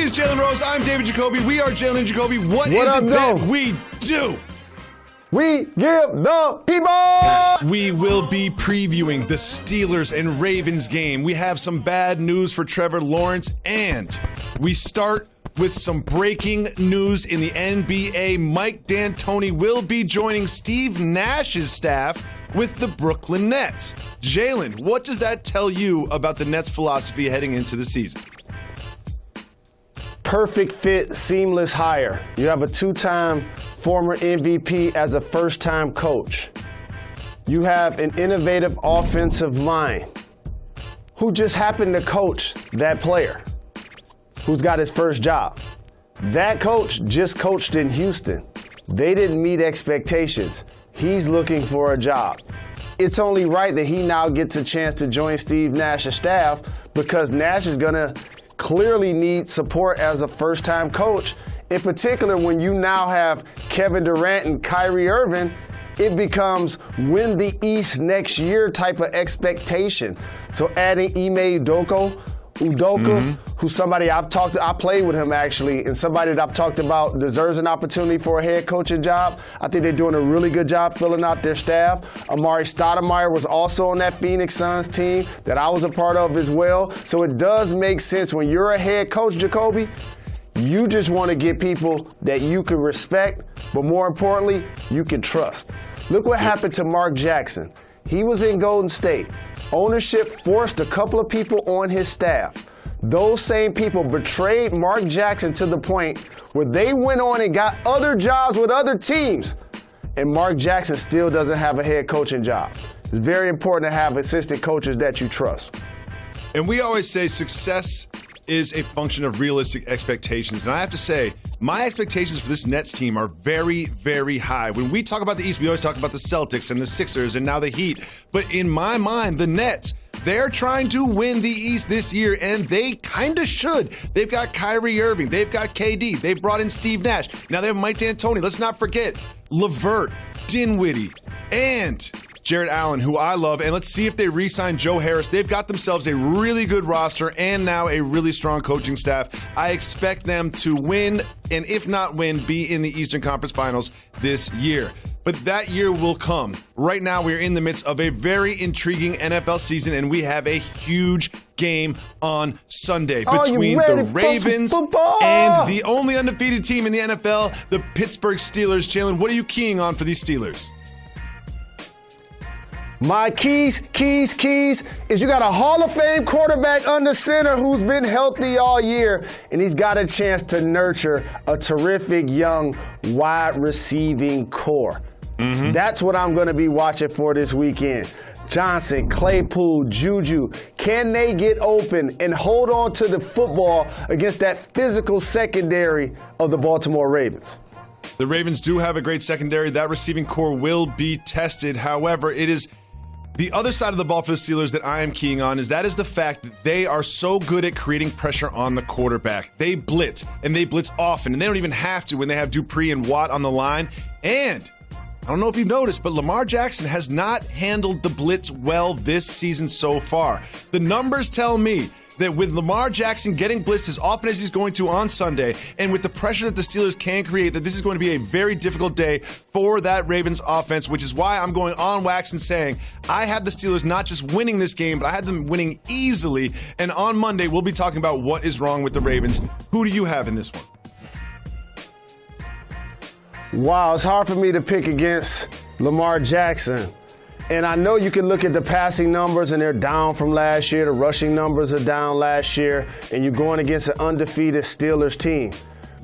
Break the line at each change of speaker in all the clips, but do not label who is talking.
is Jalen Rose. I'm David Jacoby. We are Jalen and Jacoby. What is it that we do?
We give the people!
We will be previewing the Steelers and Ravens game. We have some bad news for Trevor Lawrence, and we start with some breaking news in the NBA. Mike D'Antoni will be joining Steve Nash's staff with the Brooklyn Nets. Jalen, what does that tell you about the Nets' philosophy heading into the season?
Perfect fit, seamless hire. You have a two-time former MVP as a first-time coach. You have an innovative offensive mind who just happened to coach that player who's got his first job. That coach just coached in Houston. They didn't meet expectations. He's looking for a job. It's only right that he now gets a chance to join Steve Nash's staff because Nash is going to clearly need support as a first-time coach. In particular, when you now have Kevin Durant and Kyrie Irving, it becomes win the East next year type of expectation. So adding Ime Udoka, who's somebody I played with him actually, and somebody that I've talked about deserves an opportunity for a head coaching job. I think they're doing a really good job filling out their staff. Amari Stoudemire was also on that Phoenix Suns team that I was a part of as well. So it does make sense when you're a head coach, Jacoby, you just want to get people that you can respect, but more importantly, you can trust. Look what happened to Mark Jackson. He was in Golden State. Ownership forced a couple of people on his staff. Those same people betrayed Mark Jackson to the point where they went on and got other jobs with other teams. And Mark Jackson still doesn't have a head coaching job. It's very important to have assistant coaches that you trust.
And we always say success is a function of realistic expectations. And I have to say, my expectations for this Nets team are very, very high. When we talk about the East, we always talk about the Celtics and the Sixers and now the Heat. But in my mind, the Nets, they're trying to win the East this year, and they kind of should. They've got Kyrie Irving. They've got KD. They've brought in Steve Nash. Now they have Mike D'Antoni. Let's not forget LeVert, Dinwiddie, and Jared Allen, who I love, and let's see if they re-sign Joe Harris. They've got themselves a really good roster and now a really strong coaching staff. I expect them to win, and if not win, be in the Eastern Conference Finals this year. But that year will come. Right now, we are in the midst of a very intriguing NFL season, and we have a huge game on Sunday between the Ravens and the only undefeated team in the NFL, the Pittsburgh Steelers. Jalen, what are you keying on for these Steelers?
My keys is you got a Hall of Fame quarterback under center who's been healthy all year, and he's got a chance to nurture a terrific young wide receiving core. That's what I'm going to be watching for this weekend. Johnson, Claypool, Juju, can they get open and hold on to the football against that physical secondary of the Baltimore Ravens?
The Ravens do have a great secondary. That receiving core will be tested. However, it is the other side of the ball for the Steelers that I am keying on is the fact that they are so good at creating pressure on the quarterback. They blitz, and they blitz often, and they don't even have to when they have Dupree and Watt on the line. And I don't know if you've noticed, but Lamar Jackson has not handled the blitz well this season so far. The numbers tell me that with Lamar Jackson getting blitzed as often as he's going to on Sunday, and with the pressure that the Steelers can create, that this is going to be a very difficult day for that Ravens offense, which is why I'm going on wax and saying I have the Steelers not just winning this game, but I have them winning easily. And on Monday, we'll be talking about what is wrong with the Ravens. Who do you have in this one?
Wow, it's hard for me to pick against Lamar Jackson. And I know you can look at the passing numbers and they're down from last year. The rushing numbers are down last year. And you're going against an undefeated Steelers team.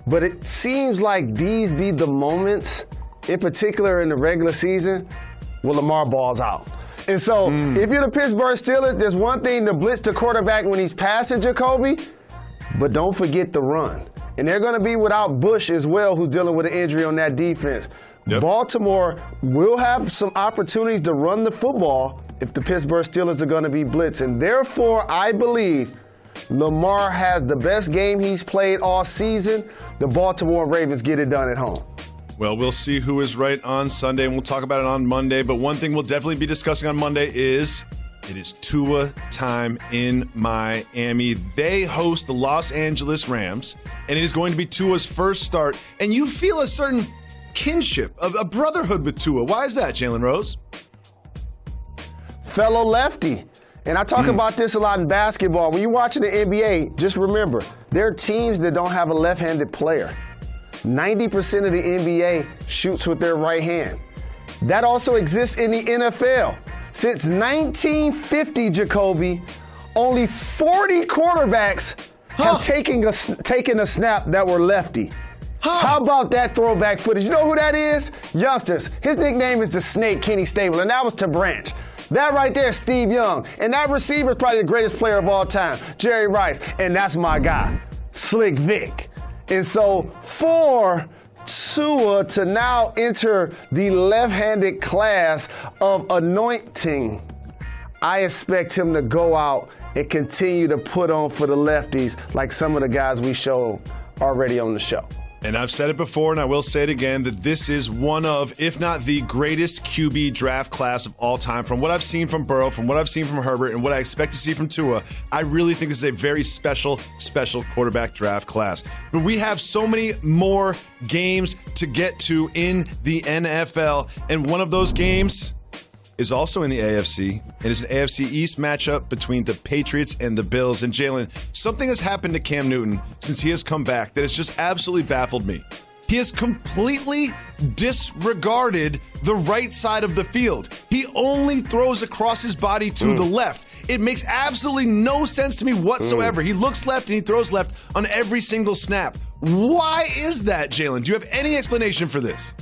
But it seems like these be the moments, in particular in the regular season, where Lamar balls out. And so if you're the Pittsburgh Steelers, there's one thing to blitz the quarterback when he's passing, Jacoby, but don't forget the run. And they're going to be without Bush as well, who's dealing with an injury on that defense. Yep. Baltimore will have some opportunities to run the football if the Pittsburgh Steelers are going to be blitzed. And therefore, I believe Lamar has the best game he's played all season. The Baltimore Ravens get it done at home.
Well, we'll see who is right on Sunday, and we'll talk about it on Monday. But one thing we'll definitely be discussing on Monday is It is Tua time in Miami. They host the Los Angeles Rams, and it is going to be Tua's first start. And you feel a certain kinship, a brotherhood with Tua. Why is that, Jalen Rose?
Fellow lefty. And I talk about this a lot in basketball. When you're watching the NBA, just remember, there are teams that don't have a left-handed player. 90% of the NBA shoots with their right hand. That also exists in the NFL. Since 1950, Jacoby, only 40 quarterbacks have taken a snap that were lefty. How about that throwback footage? You know who that is? Youngsters. His nickname is the Snake, Kenny Stabler, and that was to Branch. That right there, Steve Young. And that receiver is probably the greatest player of all time, Jerry Rice. And that's my guy, Slick Vic. And so for Tua to now enter the left-handed class of anointing, I expect him to go out and continue to put on for the lefties like some of the guys we showed already on the show.
And I've said it before, and I will say it again, that this is one of, if not the greatest QB draft class of all time. From what I've seen from Burrow, from what I've seen from Herbert, and what I expect to see from Tua, I really think this is a very special quarterback draft class. But we have so many more games to get to in the NFL, and one of those games is also in the AFC. It is an AFC East matchup between the Patriots and the Bills. And Jalen, something has happened to Cam Newton since he has come back that has just absolutely baffled me. He has completely disregarded the right side of the field. He only throws across his body to the left. It makes absolutely no sense to me whatsoever. He looks left and he throws left on every single snap. Why is that, Jalen? Do you have any explanation for this?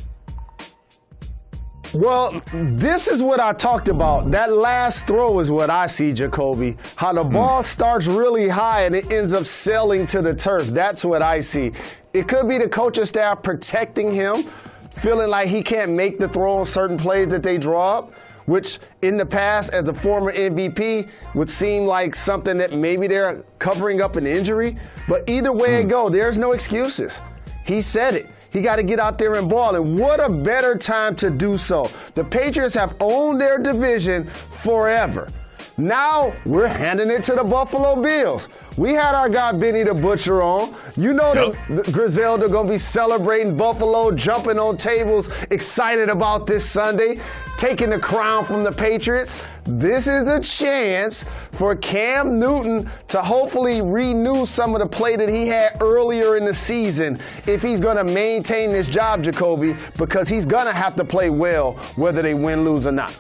Well, this is what I talked about. That last throw is what I see, Jacoby. How the ball starts really high and it ends up sailing to the turf. That's what I see. It could be the coaching staff protecting him, feeling like he can't make the throw on certain plays that they draw up, which in the past, as a former MVP, would seem like something that maybe they're covering up an injury. But either way it go, there's no excuses. He said it. He got to get out there and ball. And what a better time to do so. The Patriots have owned their division forever. Now we're handing it to the Buffalo Bills. We had our guy Benny the Butcher on. You know the Griselda going to be celebrating Buffalo, jumping on tables, excited about this Sunday, taking the crown from the Patriots. This is a chance for Cam Newton to hopefully renew some of the play that he had earlier in the season if he's going to maintain this job, Jacoby, because he's going to have to play well whether they win, lose, or not.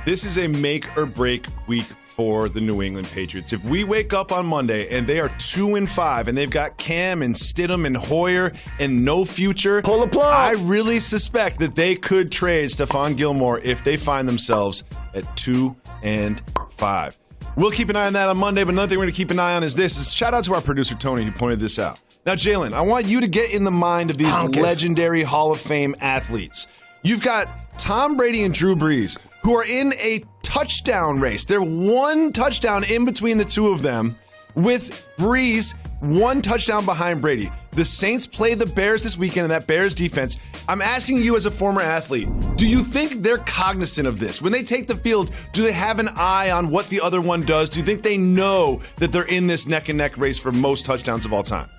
This is a make or break week for the New England Patriots. If we wake up on Monday and they are 2-5 and they've got Cam and Stidham and Hoyer and no future,
pull the plug.
I really suspect that they could trade Stephon Gilmore if they find themselves at 2-5. We'll keep an eye on that on Monday, but another thing we're going to keep an eye on is this. Shout out to our producer, Tony, who pointed this out. Now, Jalen, I want you to get in the mind of these legendary Hall of Fame athletes. You've got Tom Brady and Drew Brees, who are in a touchdown race. They're one touchdown in between the two of them, with Brees one touchdown behind Brady. The Saints play the Bears this weekend in that Bears defense. I'm asking you as a former athlete, do you think they're cognizant of this? When they take the field, do they have an eye on what the other one does? Do you think they know that they're in this neck-and-neck race for most touchdowns of all time?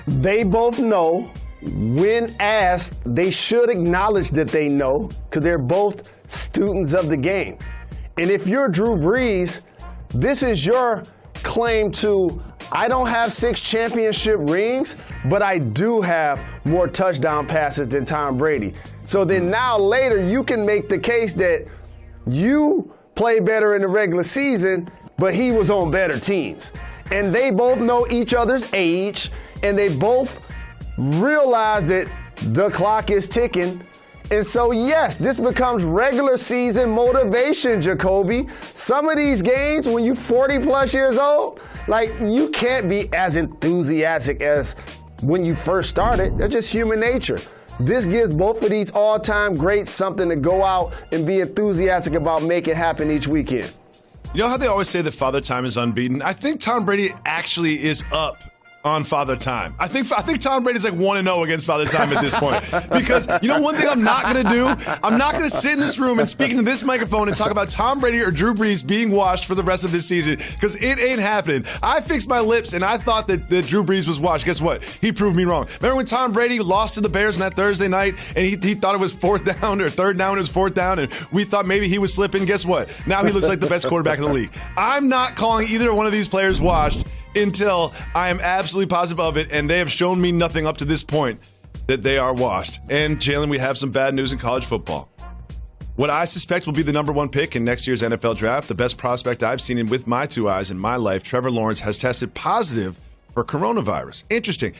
They both know. When asked, they should acknowledge that they know, because they're both students of the game. And if you're Drew Brees, this is your claim to, I don't have 6 championship rings, but I do have more touchdown passes than Tom Brady. So then now later you can make the case that you play better in the regular season, but he was on better teams. And they both know each other's age, and they both realize that the clock is ticking. And so, yes, this becomes regular season motivation, Jacoby. Some of these games, when you're 40 plus years old, like, you can't be as enthusiastic as when you first started. That's just human nature. This gives both of these all-time greats something to go out and be enthusiastic about making happen each weekend.
You know how they always say that Father Time is unbeaten? I think Tom Brady actually is up on Father Time. I think Tom Brady's like 1-0 against Father Time at this point. Because you know one thing I'm not going to do? I'm not going to sit in this room and speak into this microphone and talk about Tom Brady or Drew Brees being washed for the rest of this season, because it ain't happening. I fixed my lips and I thought that Drew Brees was washed. Guess what? He proved me wrong. Remember when Tom Brady lost to the Bears on that Thursday night and he thought it was fourth down or third down, it was fourth down, and we thought maybe he was slipping? Guess what? Now he looks like the best quarterback in the league. I'm not calling either one of these players washed until I am absolutely positive of it, and they have shown me nothing up to this point that they are washed. And Jalen, we have some bad news in college football. What I suspect will be the number one pick in next year's NFL draft, the best prospect I've seen him with my two eyes in my life, Trevor Lawrence, has tested positive for coronavirus. Interesting.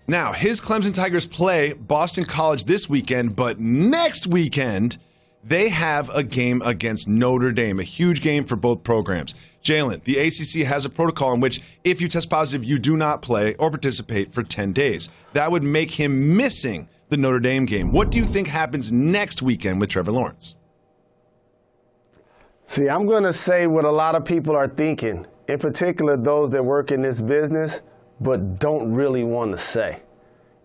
Now, his Clemson Tigers play Boston College this weekend, but next weekend, they have a game against Notre Dame, a huge game for both programs. Jalen, the ACC has a protocol in which if you test positive, you do not play or participate for 10 days. That would make him missing the Notre Dame game. What do you think happens next weekend with Trevor Lawrence?
See, I'm going to say what a lot of people are thinking, in particular those that work in this business, but don't really want to say.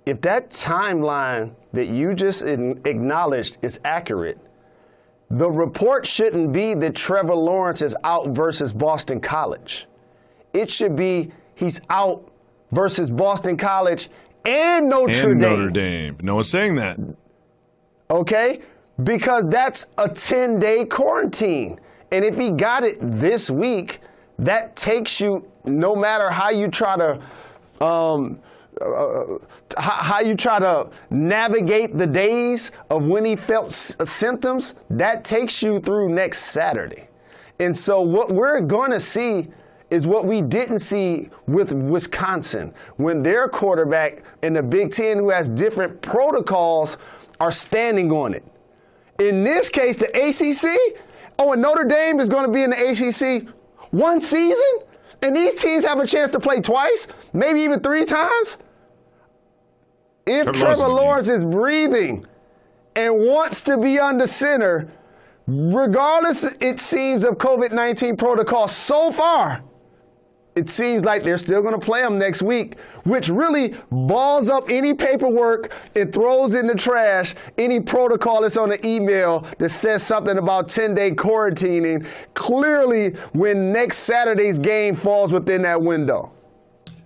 If that timeline that you just acknowledged is accurate, the report shouldn't be that Trevor Lawrence is out versus Boston College. It should be he's out versus Boston College and Notre Dame.
No one's saying that.
Okay? Because that's a 10-day quarantine. And if he got it this week, that takes you, no matter how you try to navigate the days of when he felt symptoms, that takes you through next Saturday. And so what we're going to see is what we didn't see with Wisconsin, when their quarterback in the Big Ten, who has different protocols, are standing on it. In this case, the ACC, and Notre Dame is going to be in the ACC one season, and these teams have a chance to play twice, maybe even 3 times. If Trevor Lawrence is breathing and wants to be under center, regardless, it seems, of COVID-19 protocol so far, it seems like they're still going to play him next week, which really balls up any paperwork and throws in the trash any protocol that's on the email that says something about 10-day quarantining, clearly when next Saturday's game falls within that window.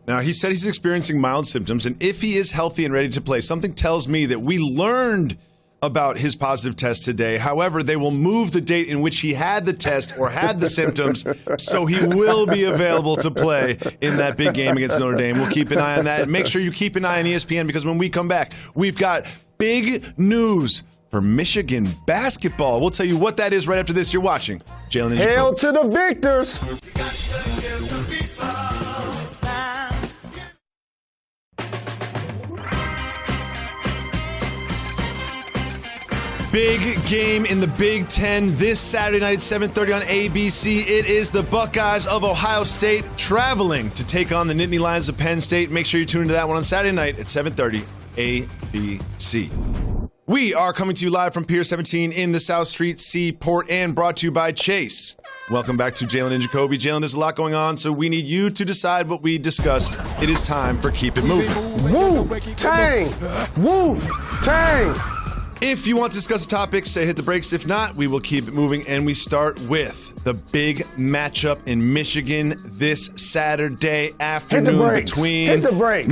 Now, he said he's experiencing mild symptoms, and if he is healthy and ready to play, something tells me that we learned about his positive test today. However, they will move the date in which he had the test or had the symptoms, so he will be available to play in that big game against Notre Dame. We'll keep an eye on that. And make sure you keep an eye on ESPN, because when we come back, we've got big news for Michigan basketball. We'll tell you what that is right after this. You're watching Jalen and Jacoby.
Hail to the victors!
Big game in the Big Ten this Saturday night at 7:30 on ABC. It is the Buckeyes of Ohio State traveling to take on the Nittany Lions of Penn State. Make sure you tune into that one on Saturday night at 7:30 ABC. We are coming to you live from Pier 17 in the South Street Seaport and brought to you by Chase. Welcome back to Jalen and Jacoby. Jalen, there's a lot going on, so we need you to decide what we discussed. It is time for Keep It Moving.
Wu-Tang! Wu-Tang!
If you want to discuss a topic, say hit the brakes. If not, we will keep it moving. And we start with the big matchup in Michigan this Saturday afternoon between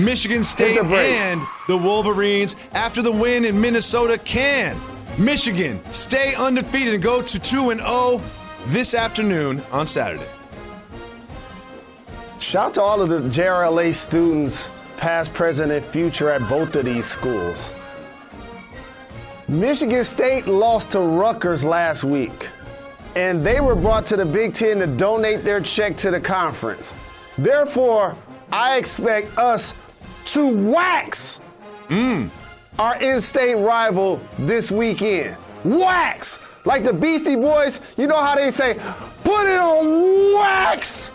Michigan State and the Wolverines. After the win in Minnesota, can Michigan stay undefeated and go to 2-0 this afternoon on Saturday?
Shout out to all of the JRLA students, past, present, and future at both of these schools. Michigan State lost to Rutgers last week, and they were brought to the Big Ten to donate their check to the conference. Therefore, I expect us to wax our in-state rival this weekend. Wax! Like the Beastie Boys, you know how they say, put it on wax!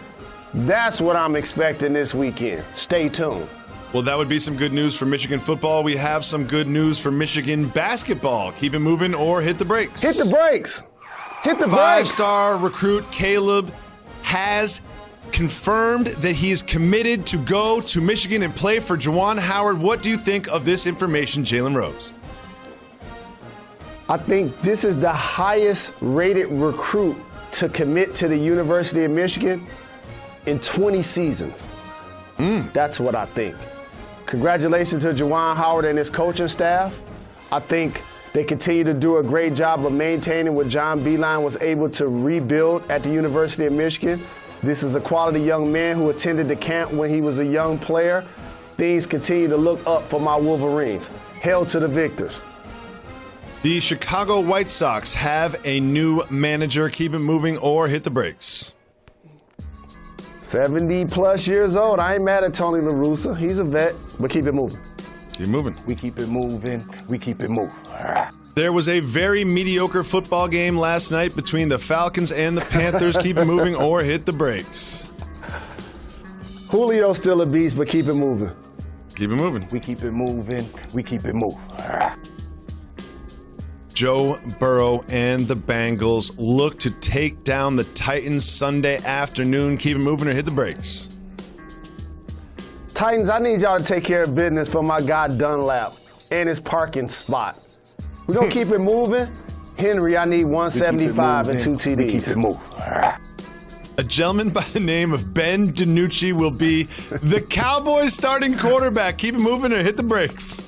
That's what I'm expecting this weekend. Stay tuned.
Well, that would be some good news for Michigan football. We have some good news for Michigan basketball. Keep it moving or hit the brakes.
Hit the brakes. Hit the brakes.
Five-star recruit Caleb has confirmed that he is committed to go to Michigan and play for Juwan Howard. What do you think of this information, Jalen Rose?
I think this is the highest rated recruit to commit to the University of Michigan in 20 seasons. That's what I think. Congratulations to Juwan Howard and his coaching staff. I think they continue to do a great job of maintaining what John Beilein was able to rebuild at the University of Michigan. This is a quality young man who attended the camp when he was a young player. Things continue to look up for my Wolverines. Hail to the victors.
The Chicago White Sox have a new manager. Keep it moving or hit the brakes.
70-plus years old. I ain't mad at Tony La Russa. He's a vet, but keep it moving.
Keep moving.
We keep it moving. We keep it moving.
There was a very mediocre football game last night between the Falcons and the Panthers. Keep it moving or hit the brakes.
Julio's still a beast, but keep it moving.
Keep it moving.
We keep it moving. We keep it moving.
Joe Burrow and the Bengals look to take down the Titans Sunday afternoon. Keep it moving or hit the brakes.
Titans, I need y'all to take care of business for my guy Dunlap and his parking spot. We're going to keep it moving. Henry, I need 175 and 2 TDs.
We keep it moving.
A gentleman by the name of Ben DiNucci will be the Cowboys starting quarterback. Keep it moving or hit the brakes.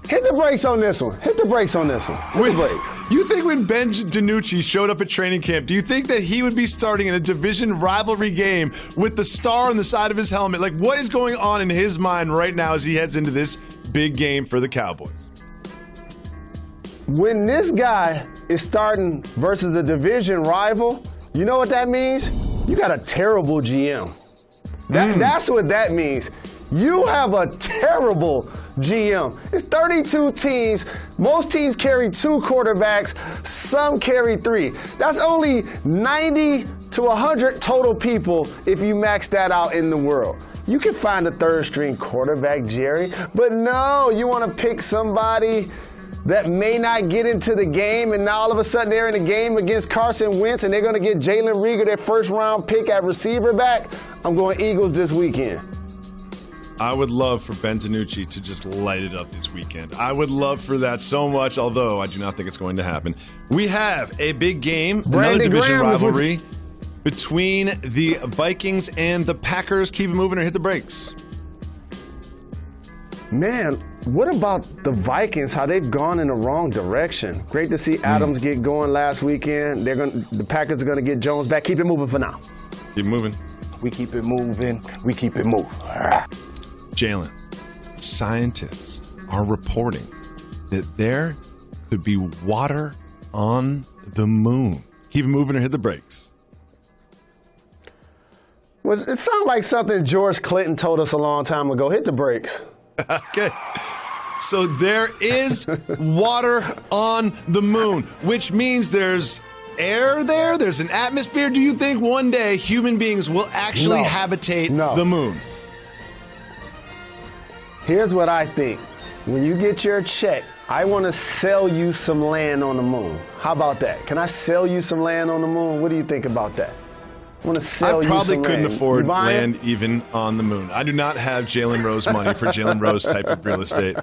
Hit the brakes on this one. Hit the brakes on this one. Hit the brakes.
You think when Ben DiNucci showed up at training camp, do you think that he would be starting in a division rivalry game with the star on the side of his helmet? Like, what is going on in his mind right now as he heads into this big game for the Cowboys?
When this guy is starting versus a division rival, you know what that means? You got a terrible GM. That's what that means. You have a terrible GM. It's 32 teams. Most teams carry 2 quarterbacks. Some carry 3. That's only 90 to 100 total people if you max that out in the world. You can find a 3rd-string quarterback, Jerry, but no, you want to pick somebody that may not get into the game, and now all of a sudden they're in a game against Carson Wentz, and they're going to get Jalen Reagor, their 1st-round pick at receiver back. I'm going Eagles this weekend.
I would love for Ben DiNucci to just light it up this weekend. I would love for that so much, although I do not think it's going to happen. We have a big game, another division rivalry between the Vikings and the Packers. Keep it moving or hit the brakes.
Man, what about the Vikings, how they've gone in the wrong direction? Great to see Adams get going last weekend. The Packers are going to get Jones back. Keep it moving for now.
Keep it moving.
We keep it moving. We keep it moving.
Jalen, scientists are reporting that there could be water on the moon. Keep it moving or hit the brakes.
Well, it sounds like something George Clinton told us a long time ago. Hit the brakes.
Okay. So there is water on the moon, which means there's air there, there's an atmosphere. Do you think one day human beings will actually habitate the moon?
Here's what I think. When you get your check, I want to sell you some land on the moon. How about that? Can I sell you some land on the moon? What do you think about that? I want to sell you some land.
I probably couldn't afford land even on the moon. I do not have Jalen Rose money for Jalen Rose type of real estate.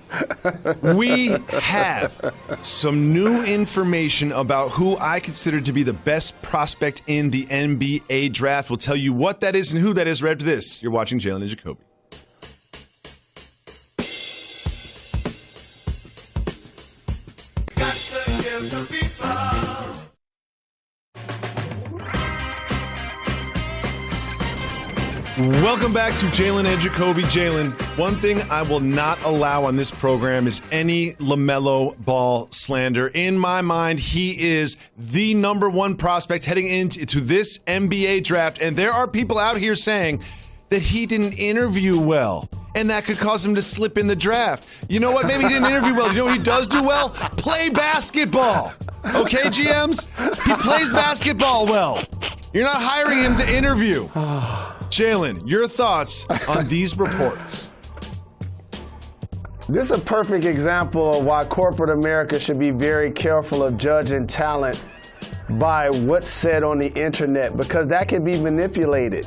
We have some new information about who I consider to be the best prospect in the NBA draft. We'll tell you what that is and who that is right after this. You're watching Jalen and Jacoby. Welcome back to Jalen and Jacoby. Jalen, one thing I will not allow on this program is any Lamello ball slander. In my mind, he is the number 1 prospect heading into this NBA draft, and there are people out here saying that he didn't interview well, and that could cause him to slip in the draft. You know what? Maybe he didn't interview well. You know what he does do well? Play basketball. Okay, GMs? He plays basketball well. You're not hiring him to interview. Jalen, your thoughts on these reports?
This is a perfect example of why corporate America should be very careful of judging talent by what's said on the internet, because that can be manipulated.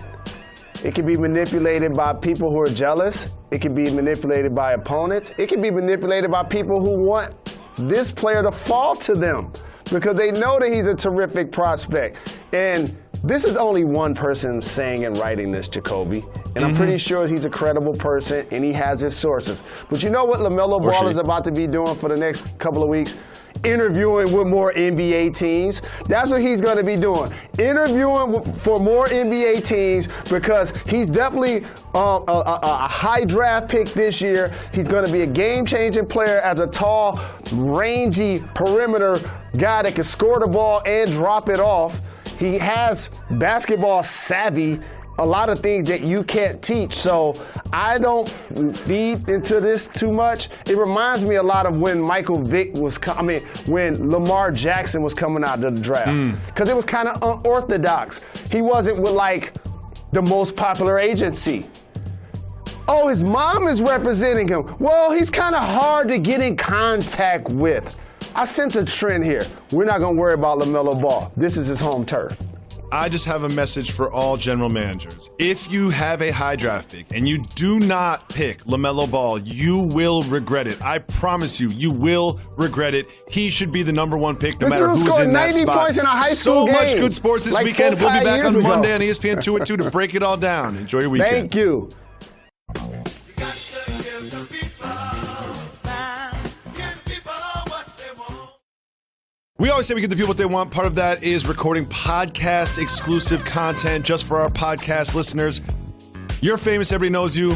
It can be manipulated by people who are jealous. It can be manipulated by opponents. It can be manipulated by people who want this player to fall to them because they know that he's a terrific prospect. And this is only one person saying and writing this, Jacoby. And I'm pretty sure he's a credible person and he has his sources. But you know what Lamello Ball is about to be doing for the next couple of weeks? Interviewing with more NBA teams. That's what he's going to be doing. Interviewing for more NBA teams because he's definitely a high draft pick this year. He's going to be a game-changing player as a tall, rangy perimeter guy that can score the ball and drop it off. He has basketball savvy, a lot of things that you can't teach. So I don't feed into this too much. It reminds me a lot of when Michael Vick was, when Lamar Jackson was coming out of the draft. Because it was kind of unorthodox. He wasn't with like the most popular agency. Oh, his mom is representing him. Well, he's kind of hard to get in contact with. I sense a trend here. We're not going to worry about Lamello Ball. This is his home turf.
I just have a message for all general managers. If you have a high draft pick and you do not pick LaMelo Ball, you will regret it. I promise you, you will regret it. He should be the number one pick no matter who's in that
90
spot.
points in a high school
so much
game.
good sports this
Like
weekend. We'll be back on Monday on ESPN 2 at 2 to break it all down. Enjoy your weekend.
Thank you.
We always say we give the people what they want. Part of that is recording podcast exclusive content just for our podcast listeners. You're famous, everybody knows you,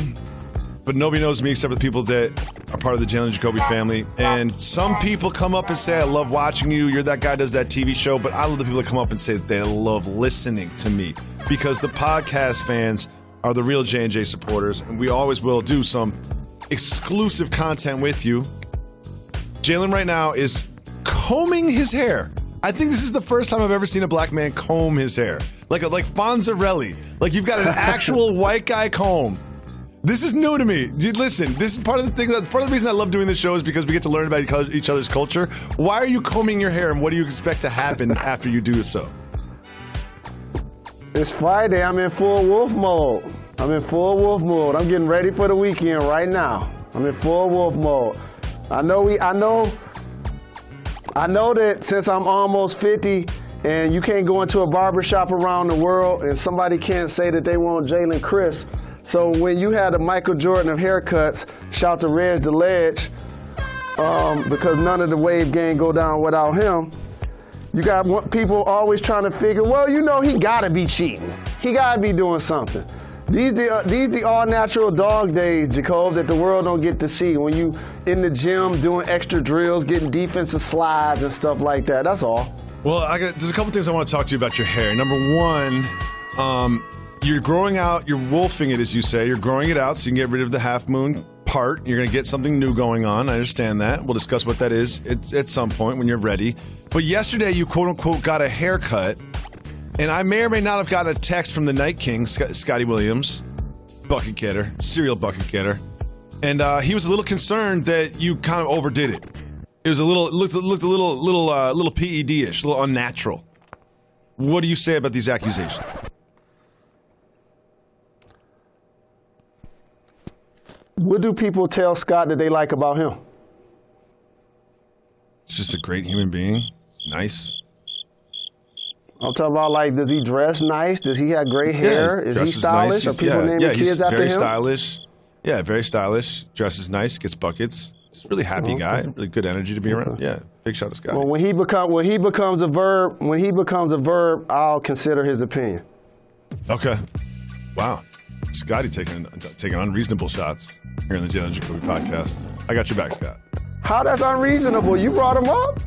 but nobody knows me except for the people that are part of the Jalen and Jacoby family. And some people come up and say, I love watching you. You're that guy who does that TV show. But I love the people that come up and say that they love listening to me because the podcast fans are the real J&J supporters. And we always will do some exclusive content with you. Jalen right now is combing his hair. I think this is the first time I've ever seen a black man comb his hair. Like Fonzarelli. Like you've got an actual white guy comb. This is new to me. Dude, listen, this is part of the thing. Part of the reason I love doing this show is because we get to learn about each other's culture. Why are you combing your hair and what do you expect to happen after you do so?
It's Friday. I'm in full wolf mode. I'm getting ready for the weekend right now. I'm in full wolf mode. I know that since I'm almost 50 and you can't go into a barbershop around the world and somebody can't say that they want Jalen Crisp. So when you had the Michael Jordan of haircuts, shout to Reg the Ledge, because none of the wave game go down without him, you got people always trying to figure, well, you know, he gotta be cheating. He gotta be doing something. These the all-natural dog days, Jacob, that the world don't get to see when you in the gym doing extra drills, getting defensive slides and stuff like that. That's all.
Well, there's a couple things I want to talk to you about your hair. Number one, you're growing out, you're wolfing it, as you say. You're growing it out so you can get rid of the half-moon part. You're going to get something new going on. I understand that. We'll discuss what that is at some point when you're ready. But yesterday, you quote-unquote got a haircut. And I may or may not have gotten a text from the Night King, Scotty Williams, bucket getter, serial bucket getter, and he was a little concerned that you kind of overdid it. It was looked a little PED-ish, a little unnatural. What do you say about these accusations?
What do people tell Scott that they like about him?
He's just a great human being, nice.
I'm talking about, like, does he dress nice? Does he have gray hair? Is he stylish? Are people naming kids after him?
Very stylish. Yeah, very stylish. Dresses nice, gets buckets. He's a really happy guy. Really good energy to be around. Yeah, big shout out to Scotty.
Well, when he becomes a verb, I'll consider his opinion.
Okay. Wow. Scotty taking unreasonable shots here on the Jalen and Jacoby podcast. I got your back, Scott.
How that's unreasonable? You brought him up?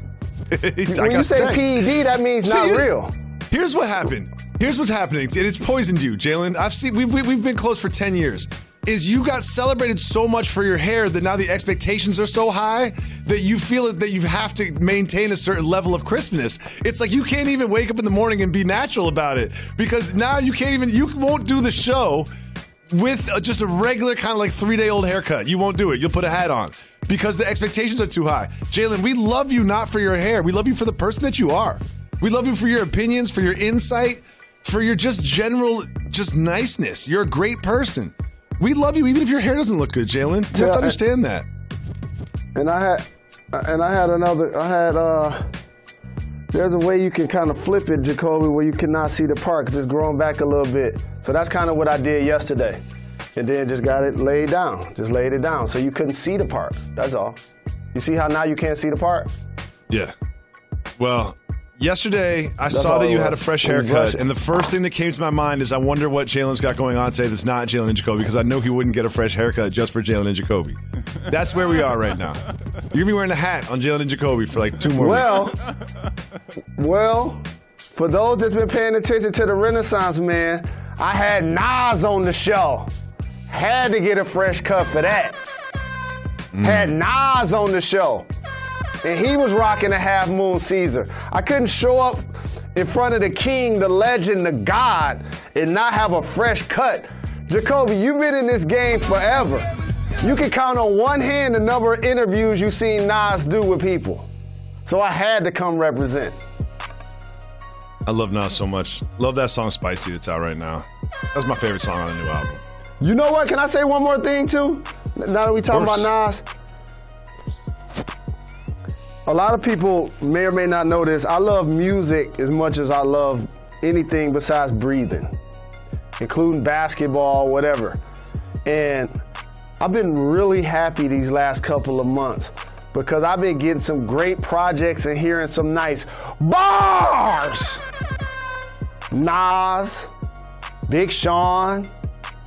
When you say PED, that means not real.
Here's what happened. Here's what's happening, and it's poisoned you, Jalen. We've been close for 10 years. Is you got celebrated so much for your hair that now the expectations are so high that you feel that you have to maintain a certain level of crispness. It's like you can't even wake up in the morning and be natural about it because now you won't do the show with just a regular kind of like 3-day-old haircut. You won't do it. You'll put a hat on because the expectations are too high. Jalen, we love you not for your hair. We love you for the person that you are. We love you for your opinions, for your insight, for your just general just niceness. You're a great person. We love you even if your hair doesn't look good, Jalen. You have to understand that.
And I had there's a way you can kind of flip it, Jacoby, where you cannot see the part because it's growing back a little bit. So that's kind of what I did yesterday. And then just got it laid down. Just laid it down so you couldn't see the part. That's all. You see how now you can't see the part?
Yeah. Well, yesterday I saw that you had a fresh haircut, and the first thing that came to my mind is I wonder what Jalen's got going on today that's not Jalen and Jacoby, because I know he wouldn't get a fresh haircut just for Jalen and Jacoby. That's where we are right now. You're going to be wearing a hat on Jalen and Jacoby for like 2 more weeks.
Well, for those that's been paying attention to the Renaissance man, I had Nas on the show. Had to get a fresh cut for that. Had Nas on the show. And he was rocking a Half Moon Caesar. I couldn't show up in front of the king, the legend, the god, and not have a fresh cut. Jacoby, you've been in this game forever. You can count on one hand the number of interviews you've seen Nas do with people. So I had to come represent.
I love Nas so much. Love that song Spicy that's out right now. That's my favorite song on the new album.
You know what? Can I say one more thing too? Now that we talking about Nas. A lot of people may or may not know this. I love music as much as I love anything besides breathing, including basketball, whatever. And I've been really happy these last couple of months because I've been getting some great projects and hearing some nice bars. Nas, Big Sean,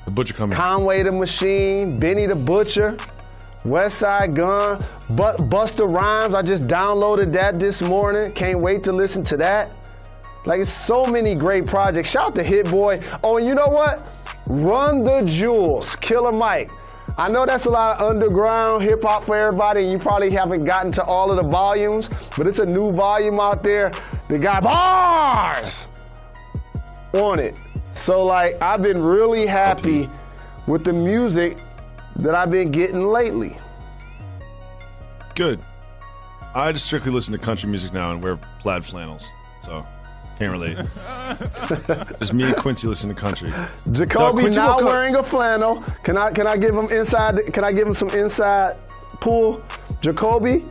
The Butcher coming.
Conway the Machine, Benny the Butcher, West Side Gun, Busta Rhymes. I just downloaded that this morning. Can't wait to listen to that. Like, it's so many great projects. Shout out to Hit Boy. Oh, and you know what? Run the Jewels, Killer Mike. I know that's a lot of underground hip hop for everybody, and you probably haven't gotten to all of the volumes, but it's a new volume out there that got bars on it. So, like, I've been really happy with the music that I've been getting lately.
Good. I just strictly listen to country music now and wear plaid flannels, so can't relate. Just me and Quincy listen to country.
Jacoby not wearing a flannel. Can I give him inside? Can I give him some inside pull? Jacoby,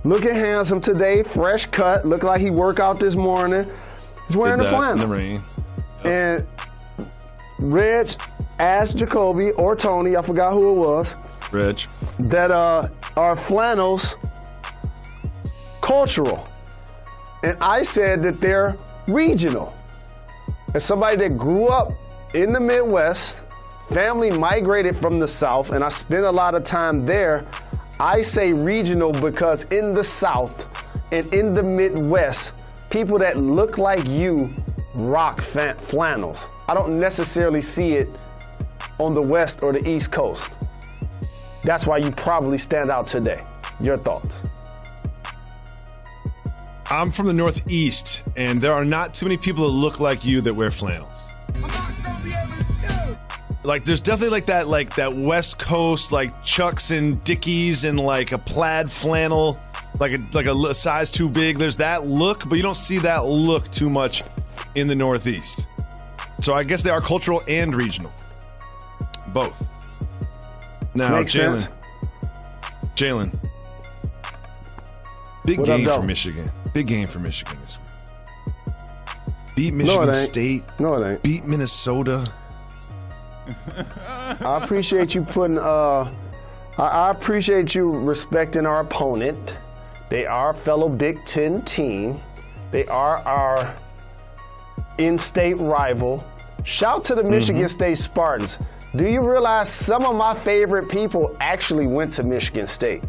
looking handsome today, fresh cut. Look like he worked out this morning. He's wearing a flannel.
In the rain. Yep.
And Reg asked Jacoby or Tony, I forgot who it was,
Reg,
that are flannels cultural? And I said that they're regional. As somebody that grew up in the Midwest, family migrated from the South, and I spent a lot of time there, I say regional because in the South and in the Midwest, people that look like you rock flannels. I don't necessarily see it on the West or the East Coast. That's why you probably stand out today. Your thoughts?
I'm from the Northeast, and there are not too many people that look like you that wear flannels. Like, there's definitely like that West Coast, like Chucks and Dickies and like a plaid flannel, like a size too big. There's that look, but you don't see that look too much in the Northeast. So I guess they are cultural and regional. Both. Now, Jalen. Big game for Michigan. Big game for Michigan this week. Beat Michigan State.
No, it ain't.
Beat Minnesota.
I appreciate you putting, I appreciate you respecting our opponent. They are a fellow Big Ten team. They are our in-state rival. Shout to the Michigan State Spartans. Do you realize some of my favorite people actually went to Michigan State?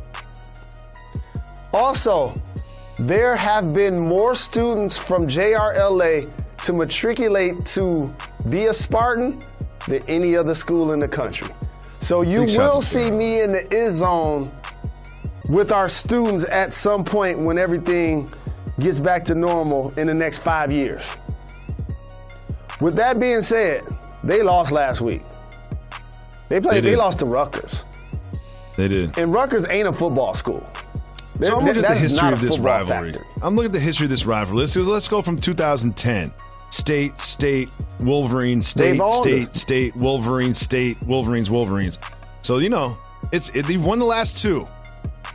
Also, there have been more students from JRLA to matriculate to be a Spartan than any other school in the country. So you will see me in the IS-Zone with our students at some point when everything gets back to normal in the next 5 years. With that being said, they lost last week. They lost to Rutgers.
They did.
And Rutgers ain't a football school.
So I'm looking at the history of this rivalry. I'm looking at the history of this rivalry. Let's go from 2010. State, Wolverine, State, Wolverine, State, Wolverines. So, they've won the last 2.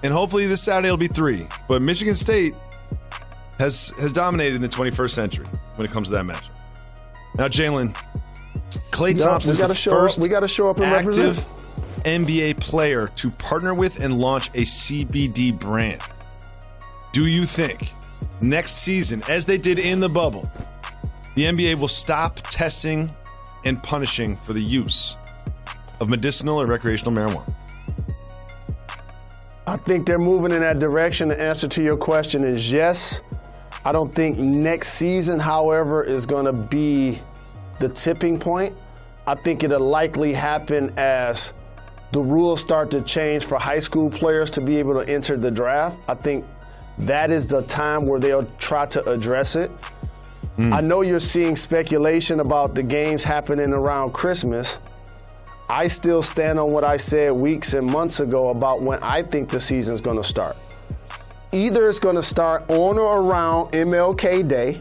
And hopefully this Saturday it'll be 3. But Michigan State has dominated in the 21st century when it comes to that matchup. Now, Jalen, Klay Thompson is the first active NBA player to partner with and launch a CBD brand. Do you think next season, as they did in the bubble, the NBA will stop testing and punishing for the use of medicinal or recreational marijuana?
I think they're moving in that direction. The answer to your question is yes. I don't think next season, however, is going to be the tipping point. I think it'll likely happen as the rules start to change for high school players to be able to enter the draft. I think that is the time where they'll try to address it. I know you're seeing speculation about the games happening around Christmas. I still stand on what I said weeks and months ago about when I think the season's going to start. Either it's going to start on or around MLK Day,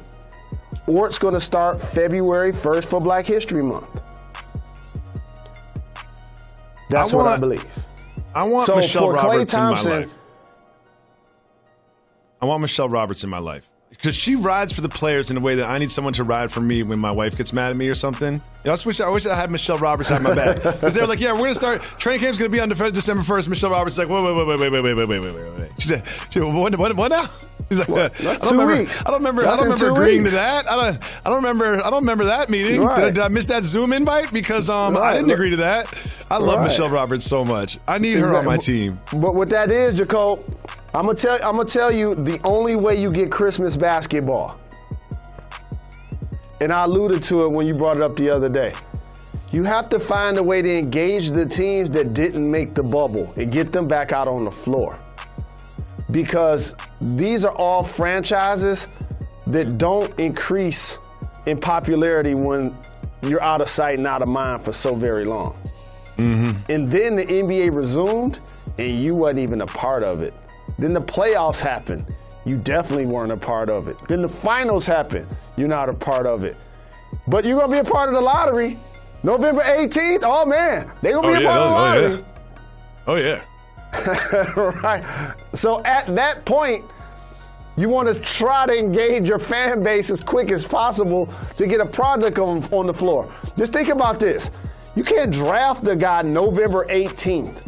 or it's going to start February 1st for Black History Month. That's what I believe.
I want Michelle Roberts in my life. I want Michelle Roberts in my life. Because she rides for the players in a way that I need someone to ride for me when my wife gets mad at me or something. I wish I had Michelle Roberts had my back. Because they're like, yeah, we're going to start, training camp's going to be on December 1st. Michelle Roberts is like, wait. She said, what now? She's like, I don't remember agreeing to that. I don't remember that meeting. Right. Did I miss that Zoom invite? Because I didn't agree to that. I love Michelle Roberts so much. I need her on my team.
But what that is, Jacob, I'm gonna tell you the only way you get Christmas basketball, and I alluded to it when you brought it up the other day. You have to find a way to engage the teams that didn't make the bubble and get them back out on the floor. Because these are all franchises that don't increase in popularity when you're out of sight and out of mind for so very long. And then the NBA resumed, and you wasn't even a part of it. Then the playoffs happened. You definitely weren't a part of it. Then the finals happened. You're not a part of it. But you're going to be a part of the lottery. November 18th, oh man, they're going to be a part of the lottery.
Oh yeah.
Right. So at that point, you want to try to engage your fan base as quick as possible to get a product on the floor. Just think about this. You can't draft the guy November 18th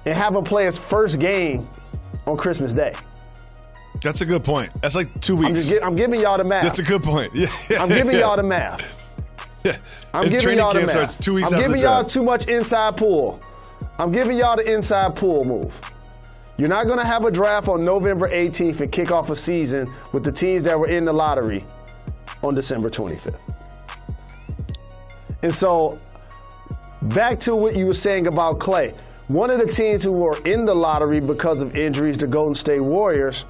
and have him play his first game on Christmas Day.
That's a good point. That's like 2 weeks.
I'm giving y'all the math.
That's a good point. Yeah.
I'm giving y'all the math.
Yeah.
I'm giving y'all the math.
Starts 2 weeks
I'm
after
giving
the
y'all
draft.
too much inside pull. I'm giving y'all the inside pull move. You're not going to have a draft on November 18th and kick off a season with the teams that were in the lottery on December 25th. And so, back to what you were saying about Klay. One of the teams who were in the lottery because of injuries, the Golden State Warriors,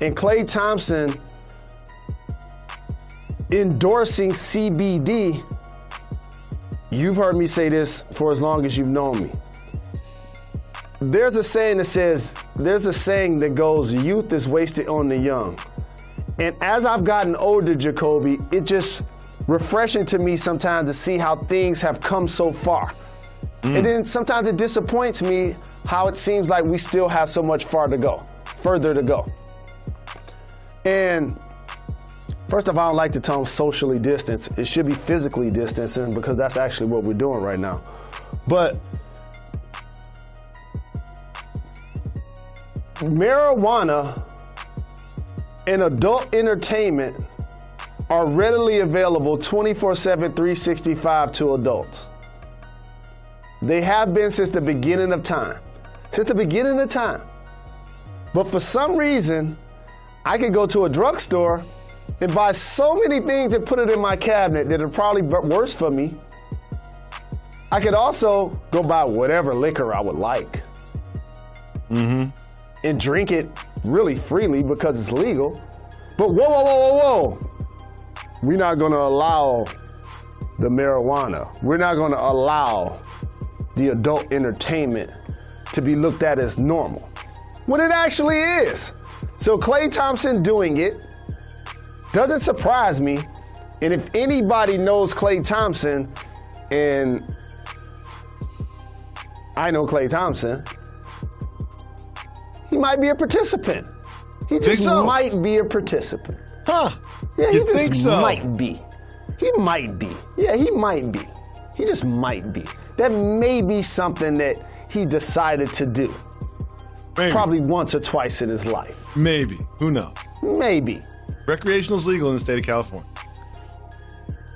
and Klay Thompson endorsing CBD. You've heard me say this for as long as you've known me. There's a saying that goes, youth is wasted on the young. And as I've gotten older, Jacoby, it just refreshing to me sometimes to see how things have come so far. And then sometimes it disappoints me how it seems like we still have so much further to go. And first of all, I don't like the term socially distanced. It should be physically distancing because that's actually what we're doing right now. But marijuana and adult entertainment are readily available 24/7, 365 to adults. They have been since the beginning of time. But for some reason, I could go to a drugstore and buy so many things and put it in my cabinet that are probably worse for me. I could also go buy whatever liquor I would like. And drink it really freely because it's legal. But whoa. We're not going to allow the marijuana. We're not going to allow the adult entertainment to be looked at as normal, when it actually is. So Klay Thompson doing it doesn't surprise me And if anybody knows Klay Thompson, and I know Klay Thompson, he might be a participant. He just might be a participant.
Huh.
Yeah,
you think so?
Might be. He might be. Yeah, he might be. He just might be. That may be something that he decided to do.
Maybe.
Probably once or twice in his life.
Maybe. Who knows?
Maybe.
Recreational is legal in the state of California.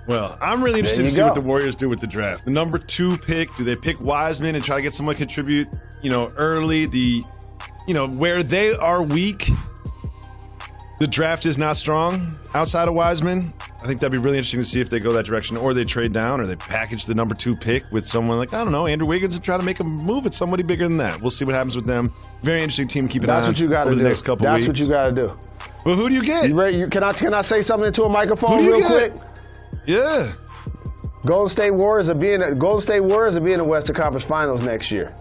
Well, I'm really interested to see what the Warriors do with the draft. The number 2 pick, do they pick Wiseman and try to get someone to contribute, early? Where they are weak, the draft is not strong outside of Wiseman. I think that'd be really interesting to see if they go that direction, or they trade down, or they package the number 2 pick with someone like, I don't know, Andrew Wiggins, and try to make a move at somebody bigger than that. We'll see what happens with them. Very interesting team to keep an eye on over the next couple weeks.
That's what you got to do.
Well, who do you get?
You ready? Can I say something into a microphone real quick?
Yeah.
Golden State Warriors are being in the Western Conference Finals next year.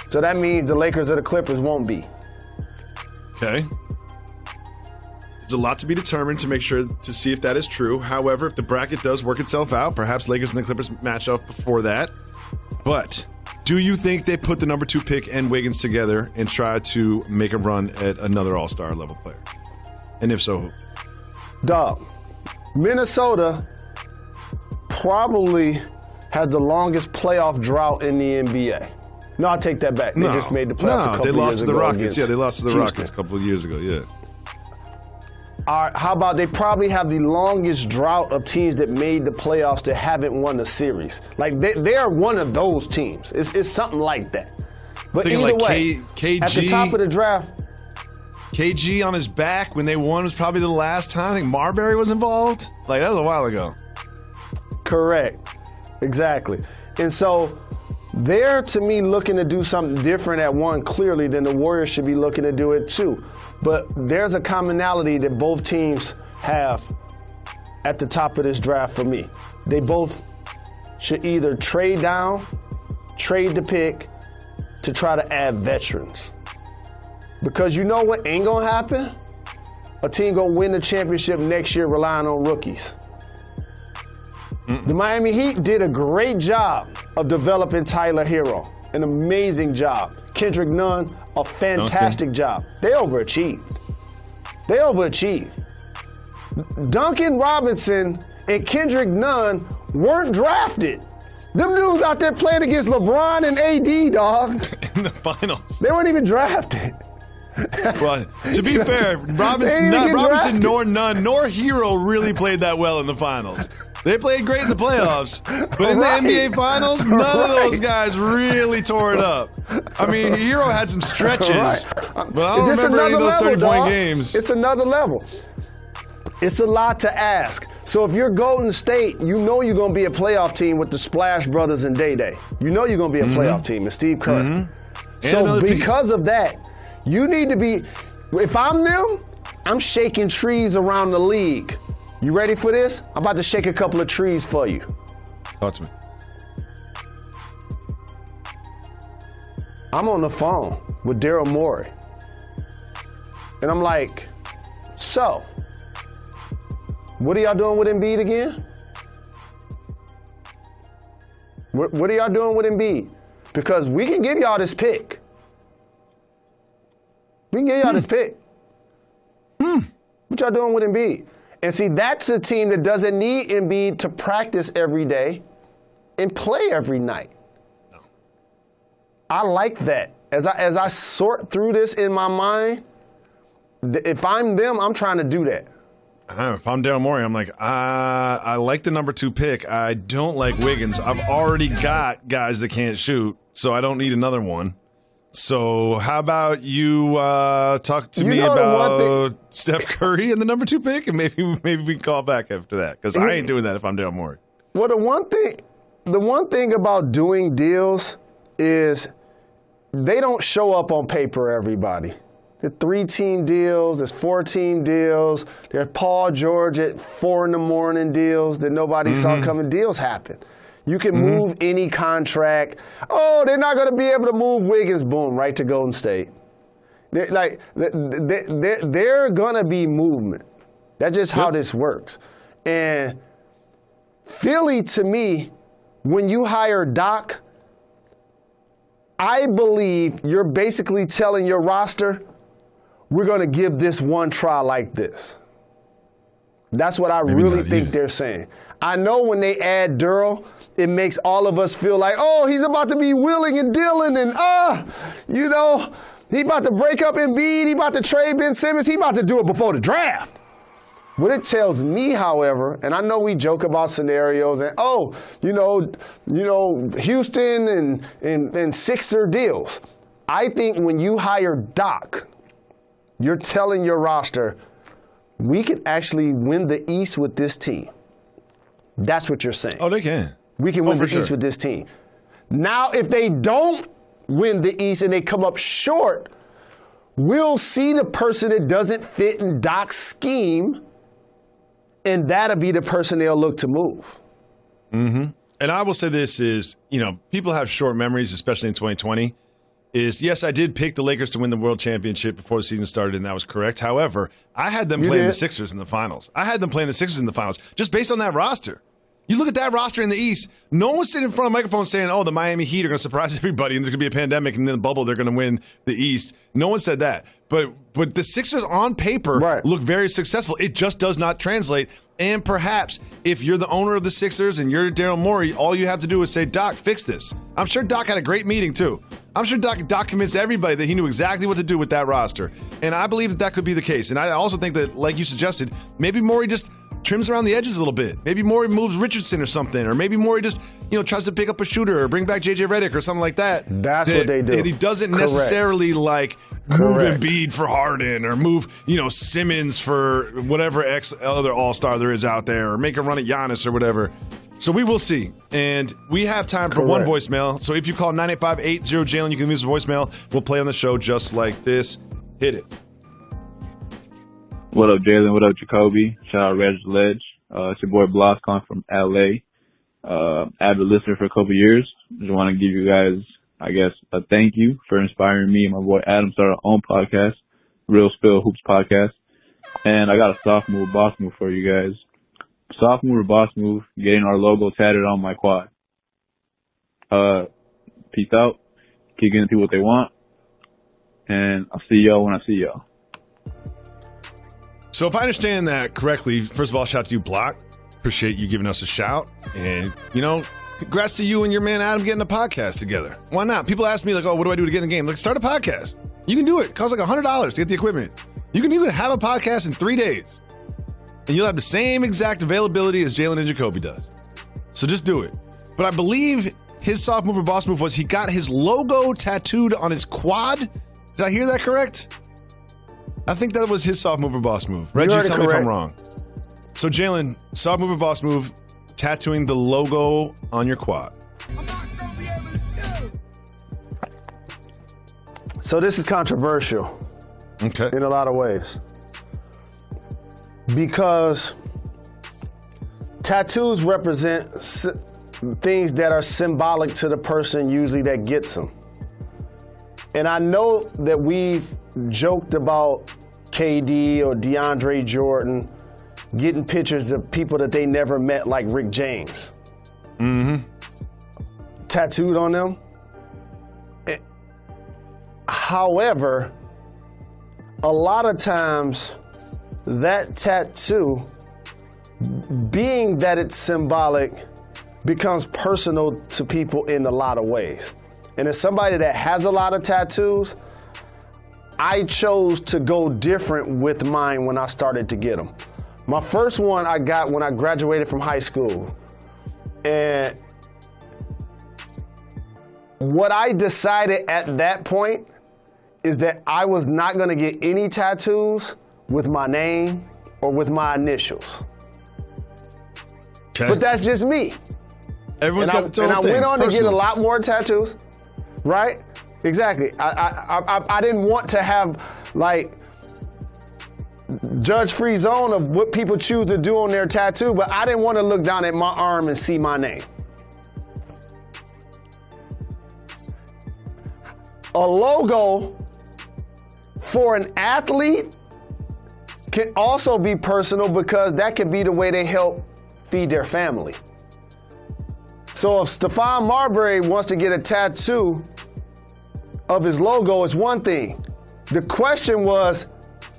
So that means the Lakers or the Clippers won't be.
Okay. There's a lot to be determined to make sure to see if that is true. However, if the bracket does work itself out, perhaps Lakers and the Clippers match up before that. But do you think they put the number 2 pick and Wiggins together and try to make a run at another all-star level player? And if so, who?
Dog, Minnesota probably has the longest playoff drought in the NBA. No, I take that back. They just made the playoffs a couple of years ago.
They lost to the Rockets. Yeah, they lost to the
Houston.
Rockets a couple of years ago, yeah.
All right, how about they probably have the longest drought of teams that made the playoffs that haven't won a series. Like, they are one of those teams. It's something like that. But either
like
way,
KG,
at the top of the draft,
KG on his back when they won was probably the last time. I think Marbury was involved. Like, that was a while ago.
Correct. Exactly. And so they're, to me, looking to do something different at one, clearly, than the Warriors should be looking to do it too. But there's a commonality that both teams have at the top of this draft for me. They both should either trade down, trade the pick to try to add veterans. Because you know what ain't gonna happen? A team gonna win the championship next year relying on rookies. The Miami Heat did a great job of developing Tyler Hero. An amazing job. Kendrick Nunn, a fantastic job. They overachieved. Duncan Robinson and Kendrick Nunn weren't drafted. Them dudes out there playing against LeBron and AD, dog.
In the finals.
They weren't even drafted.
Well, to be fair, Robinson nor Nunn nor Hero really played that well in the finals. They played great in the playoffs, but in the NBA Finals, none of those guys really tore it up. I mean, Hero had some stretches, but I don't remember any of those 30-point games.
It's another level. It's a lot to ask. So if you're Golden State, you know you're going to be a playoff team with the Splash Brothers and Day-Day. You know you're going to be a playoff team with Steve Kerr. So because of that, you need to be, if I'm them, I'm shaking trees around the league. You ready for this? I'm about to shake a couple of trees for you.
Talk to me.
I'm on the phone with Daryl Morey. And I'm like, so, what are y'all doing with Embiid again? What are y'all doing with Embiid? Because we can give y'all this pick. We can give y'all this pick. What y'all doing with Embiid? And see, that's a team that doesn't need Embiid to practice every day and play every night. No. I like that. As I sort through this in my mind, if I'm them, I'm trying to do that.
If I'm Daryl Morey, I'm like, I like the number 2 pick. I don't like Wiggins. I've already got guys that can't shoot, so I don't need another one. So how about you talk to me about Steph Curry and the number 2 pick, and maybe we can call back after that, because I ain't doing that if I'm Daryl Morey.
Well, the one thing about doing deals is they don't show up on paper, everybody. There's 3-team deals, there's 4-team deals, there's Paul George at 4 a.m. deals that nobody saw coming. Deals happen. You can move any contract. Oh, they're not going to be able to move Wiggins. Boom, right to Golden State. They're going to be movement. That's just how this works. And Philly, to me, when you hire Doc, I believe you're basically telling your roster, we're going to give this one try like this. That's what I really think they're saying. I know when they add Durrell, it makes all of us feel like, oh, he's about to be willing and dealing and, he about to break up Embiid, he about to trade Ben Simmons, he about to do it before the draft. What it tells me, however, and I know we joke about scenarios and, Houston and Sixer deals. I think when you hire Doc, you're telling your roster, we can actually win the East with this team. That's what you're saying.
Oh, they can.
We can win the East with this team. Now, if they don't win the East and they come up short, we'll see the person that doesn't fit in Doc's scheme, and that'll be the person they'll look to move.
Mm-hmm. And I will say this is, people have short memories, especially in 2020, yes, I did pick the Lakers to win the World Championship before the season started, and that was correct. However, I had them playing the Sixers in the finals. Just based on that roster. You look at that roster in the East, no one was sitting in front of a microphone saying, oh, the Miami Heat are going to surprise everybody and there's going to be a pandemic and then the bubble, they're going to win the East. No one said that. But the Sixers on paper look very successful. It just does not translate. And perhaps if you're the owner of the Sixers and you're Daryl Morey, all you have to do is say, Doc, fix this. I'm sure Doc had a great meeting too. I'm sure Doc convinced everybody that he knew exactly what to do with that roster. And I believe that could be the case. And I also think that, like you suggested, maybe Morey just trims around the edges a little bit. Maybe Morey moves Richardson or something. Or maybe Morey just, tries to pick up a shooter or bring back J.J. Redick or something like that.
That's what they do.
He doesn't necessarily move Embiid for Harden or move, Simmons for whatever other all-star there is out there or make a run at Giannis or whatever. So we will see. And we have time for one voicemail. So if you call 985-80-JALEN, you can leave us a voicemail. We'll play on the show just like this. Hit it.
What up, Jalen? What up, Jacoby? Shout out Reg Ledge. It's your boy Bloss calling from LA. Avid listener for a couple years. Just want to give you guys, I guess, a thank you for inspiring me and my boy Adam started our own podcast, Real Spill Hoops Podcast. And I got a soft move, boss move for you guys. Soft move or boss move, getting our logo tatted on my quad. Peace out. Keep getting people what they want. And I'll see y'all when I see y'all.
So if I understand that correctly, first of all, shout out to you, Block. Appreciate you giving us a shout. And, congrats to you and your man Adam getting a podcast together. Why not? People ask me, like, oh, what do I do to get in the game? Like, start a podcast. You can do it. It costs like $100 to get the equipment. You can even have a podcast in 3 days. And you'll have the same exact availability as Jalen and Jacoby does. So just do it. But I believe his soft move or boss move was he got his logo tattooed on his quad. Did I hear that correct? I think that was his soft move or boss move. Reggie, tell me if I'm wrong. So Jalen, soft move or boss move, tattooing the logo on your quad.
So this is controversial.
Okay.
In a lot of ways. Because tattoos represent things that are symbolic to the person usually that gets them. And I know that we've joked about KD or DeAndre Jordan getting pictures of people that they never met, like Rick James. Mm-hmm. Tattooed on them. However, a lot of times that tattoo, being that it's symbolic, becomes personal to people in a lot of ways. And as somebody that has a lot of tattoos, I chose to go different with mine when I started to get them. My first one I got when I graduated from high school. And what I decided at that point is that I was not going to get any tattoos with my name or with my initials.
Okay.
But that's just me.
Everyone's got the
And I went on to get a
personal.
lot more tattoos, right? Exactly. I didn't want to have, like, judge-free zone of what people choose to do on their tattoo, but I didn't want to look down at my arm and see my name. A logo for an athlete can also be personal because that can be the way they help feed their family. So if Stephon Marbury wants to get a tattoo of his logo, it's one thing. The question was,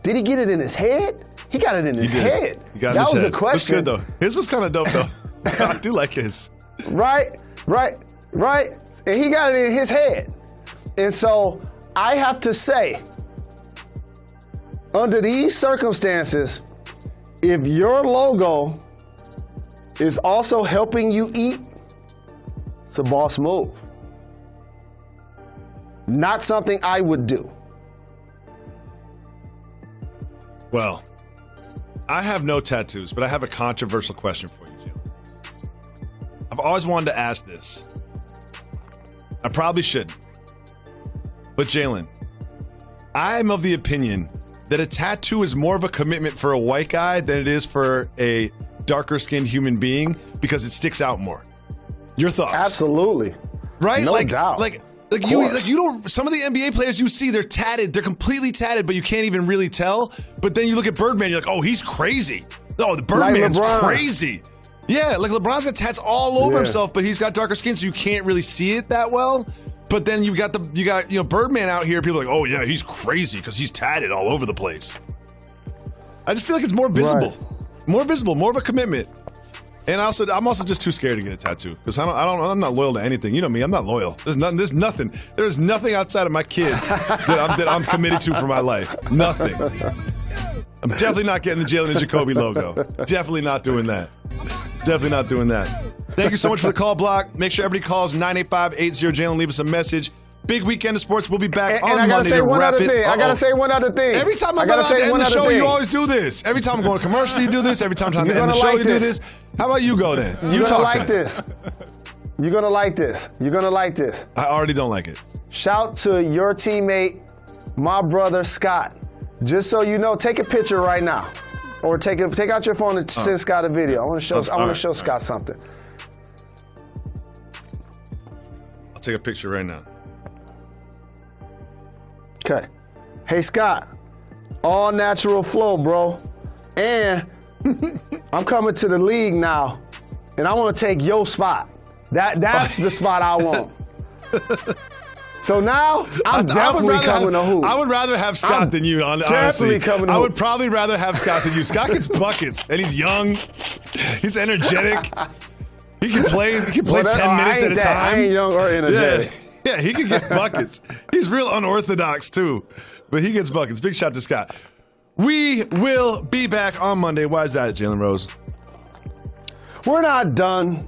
did he get it in his head? He got it in his head.
He got it in
that
his
was
head.
the question.
Looks good, though. His was kind of dope, though. I do like his.
Right. And he got it in his head. And so I have to say, under these circumstances, if your logo is also helping you eat, it's a boss move. Not something I would do.
Well, I have no tattoos, but I have a controversial question for you, Jalen. I've always wanted to ask this. I probably shouldn't. But Jalen, I'm of the opinion that a tattoo is more of a commitment for a white guy than it is for a darker skinned human being because it sticks out more. Your thoughts?
Absolutely.
Right?
No doubt.
Like you don't. Some of the NBA players you see, they're tatted. They're completely tatted, but you can't even really tell. But then you look at Birdman, you're like, oh, he's crazy. Oh, the Birdman's crazy. Yeah, like LeBron's got tats all over himself, but he's got darker skin, so you can't really see it that well. But then you got Birdman out here. People are like, oh yeah, he's crazy because he's tatted all over the place. I just feel like it's more visible, more of a commitment. And I'm also just too scared to get a tattoo because I'm not loyal to anything. You know me, I'm not loyal. There's nothing outside of my kids that I'm committed to for my life. Nothing. I'm definitely not getting the Jalen and Jacoby logo. Definitely not doing that. Thank you so much for the call block. Make sure everybody calls 985-80-JALEN. Leave us a message. Big weekend of sports. We'll be back on Monday to wrap it.
I gotta say one other thing.
Every time I go out to end the show, you always do this. Every time I'm going to commercial, you do this. Every time I'm trying to end the show, you do this. How about you go then?
You're gonna like this. You're gonna like this.
I already don't like it.
Shout to your teammate, my brother Scott. Just so you know, take a picture right now, or take out your phone and send Scott a video. I want to show Scott something.
I'll take a picture right now.
Okay. Hey Scott, all natural flow, bro. And I'm coming to the league now, and I want to take your spot. That's the spot I want. So now I'm definitely coming to hoop.
I would rather have Scott than you, honestly.
Definitely coming to hoop.
I would probably rather have Scott than you. Scott gets buckets, and he's young. He's energetic. He can play 10 minutes at a time.
I ain't young or energetic.
Yeah, he can get buckets. He's real unorthodox, too. But he gets buckets. Big shout to Scott. We will be back on Monday. Why is that, Jalen Rose?
We're not done.